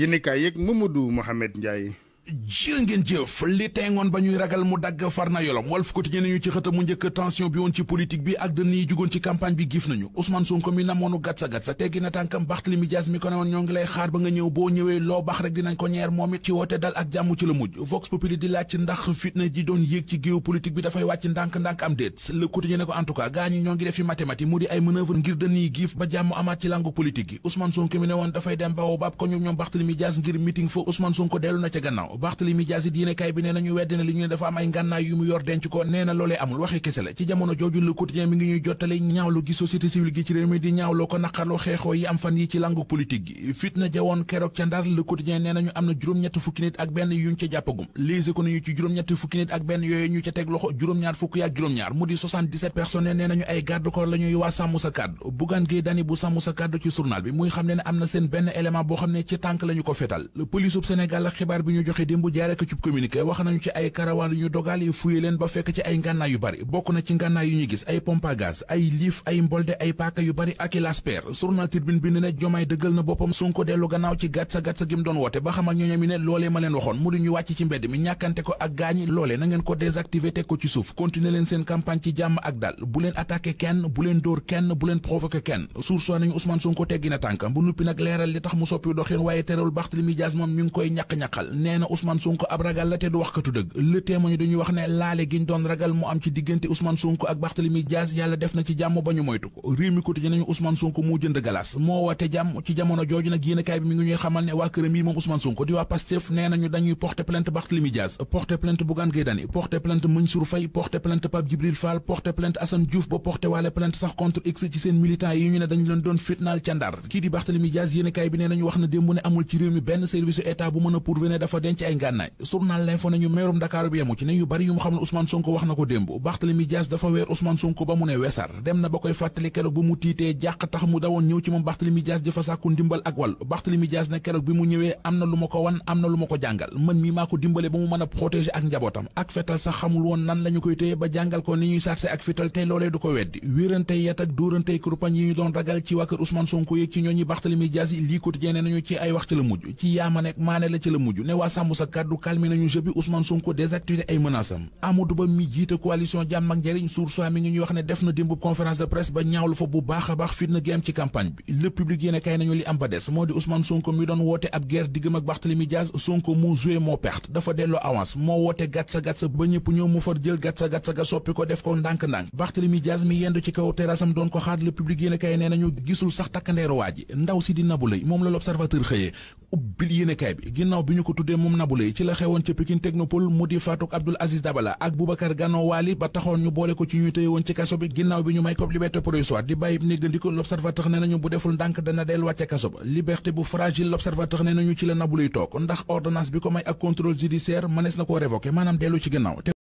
yéenekaay yeeg Mamadou Mohamed Ndiaye. jërë ngeen jëf li tengoon ba ñuy ragal mu dagg far na yolom Walf Quotidien nañu ci xëta mu njëkk tension bi woon ci politique bi ak dënn yi jugoon ci campagne bi gif nañu Ousmane Sonko mi namoonu gatsa teggi na tànkam Barthélémy Dias mi ko ne woon ñoo ngi lay xaar ba nga ñëw boo ñëwee loo baax rek dinañ ko ñeer moom it ci woote dal ak jàmm ci la mujj Vox Populi di laaj ndax fitna ji doon yéeg ci géew politique bi dafay wàcc ndànk-ndànk am déet Le Quotidien ne ko en tout cas gaa ñi ñoo ngi def fi mathématique mu di ay manœuvre ngir dënn yi giif ba jàmm amaat ci langu politique gi Ousmane Sonko mi ne woon dafay dem baobab ko ñoom Barthélémy Dias ngir meeting fa Ousmane Sonko dellu na ca gannaaw Barthélémy Dias yéenekaay bi nee nañu weddi na li ñu ne dafa am ay ngànnaay yu mu yor denc ko nee na loolee amul waxi kese la ci jamono jooju Le Quotidien mi ngi ñuy jottale ñaawlu gi société civile gi ci réew mi di ñaawloo ko naqarloo xeexoo yi am fan yi ci langu politique gi fitna jawoon keroog ca Ndar Le Quotidien nee nañu am na juróom-ñett fukki nit ak benn yuñ ca jàppagum Les Échos nañu ci juróom-ñett fukki nit ak benn yooyu ñu ca teg loxo juróom-ñaar fukk ak juróom-ñaar mu di 77 personnes nee nañu ay garde corps la ñuy waa sàmm sa kàddu Bougane Gueye Dany bu sàmm sa kàddu ci journal bi muy xam ne ne am na seen benn élément boo xam ne ci tànk la ñu ko fetal police bu Sénégal ak xibaar bi ñu joxe démb jaare ko ci communiqué wax nañu ci ay karawaan yu ñu dogal yi fuye leen ba fekk ci ay ngànnaay yu bari bokk na ci ngànnaay yu ñu gis ay pompe à gaz ay liif ay mbolde ay paaka yu bari ak i lasper journal Tribune bind ne Diomaye dëggal na boppam Sonko dellu gannaaw ci gàtsa gi mu doon woote ba xamal ñooñam yi ne loolee ma leen waxoon mu di ñu wàcc ci mbedd mi ñàkkante ko ak gaañi loolee na ngeen ko désactiver teg ko ci suuf continuer leen seen campagne ci jàmm ak dal bu leen attaqué kenn bu leen dóor kenn bu leen provoqué kenn source nañu Ousmane Sonko teggi na tànkam bu nuppi nag leeral li tax mu soppi doxin waaye terewul Barthélémy Dias moom mi ngi koy ñaq-ñaqal nee na Ousmane Sonko ab ragal la te du waxkatu dëgg Le Témoin dañuy wax ne laale giñ doon ragal mu am ci diggante Ousmane Sonko ak Barthélémy Dias yàlla def na ci jàmm ba ñu moytu ko réew mi quotidien nañu Ousmane Sonko moo jënd galas moo woote jàmm ci jamono jooju nag yéenekaay bi mi ngi ñuy xamal ne waa këram yi moom Ousmane Sonko di waa Pastef nee nañu dañuy porter plainte Barthélémy Dias porter plainte Bougane Gueye Dany porter plainte Mansour Faye porter plainte Pape Djibril Fall porter plainte Assane Diouf ba porter waale plainte sax contre X ci seen militants yi ñu ne dañu leen doon fitnaal ca Ndar kii di Barthélémy Dias yéenekaay bi nee nañu wax na démb ne amul ci réew mi benn service état bu mën a prouver ne dafa denc ay ngànnaay journal L'Info nañu meerum Dakar bi yemu ci ne yu bari yu mu xam ne Ousmane Sonko wax na ko démb Barthélémy Dias dafa weer Ousmane Sonko ba mu ne wesar dem na ba koy fàttali keroog ba mu tiitee jàq tax mu dawoon ñëw ci moom Barthélémy Dias di fa sàkku ndimbal ak wàll Barthélémy Dias ne keroog bi mu ñëwee am na lu ma ko wan am na lu ma ko jàngal man mii maa ko dimbale ba mu mën a protéger ak njabootam ak fetal sax xamul woon nan la ñu koy téye ba jàngal ko ni ñuy sarse ak fetal tey loolee du ko weddi wérantey yet ak dóorantey kurpañ yi ñu doon ragal ci waa kër Ousmane Sonko yeeg ci ñooñi Barthélémy Dias yi lii quotidien ne nañu ci ay wax ci la mujj ci yaama nekk maane la ci la mujj ne waa sàmm sa kàddu calmé nañu jeu bi Ousmane Sonko désactivé ay menaces am Amadou Ba mi jiite coalition jàmm ak njariñ Source A mi ngi ñuy wax ne def na démb conférence de presse ba ñaawlu fa bu baax a baax fitna gi am ci campagne bi Le Public yéene kay nañu li am ba des moo di Ousmane Sonko mi doon woote ab guerre diggam ak Barthélémy Dias Sonko mu joué moo perte dafa delloo avance moo woote gatsa ba ñëpp ñëw mu far jël gatsa ga soppi ko def ko ndànk-ndànk Barthélémy Dias mi yendu ci kaw terrassam doon ko xaar Le Public yéene kay nee nañu gisul sax takkandeeru waa ji ndaw si di Nabou Leye moom la L'Observateur xëyee ubbil yéene kay bi ginnaaw bi ñu ko tuddee moom Nabou Leye ci la xewoon ca Pikine Technopole mu di faatuk Abdoul Aziz Dabala ak Boubacar Gano Wali ba taxoon ñu boole ko ci ñuy tëye woon ci kaso bi ginnaaw bi ñu may ko liberté provisoire di bàyyi néggandiko L'Observateur ne nañu bu deful ndànk dana delluwaat ca kaso ba liberté bu fragile L'Observateur ne nañu ci la Nabou Leye toog ndax ordonnance bi ko may ak contrôle judiciaire mënees na koo révoqué maanaam dellu ci ginnaaw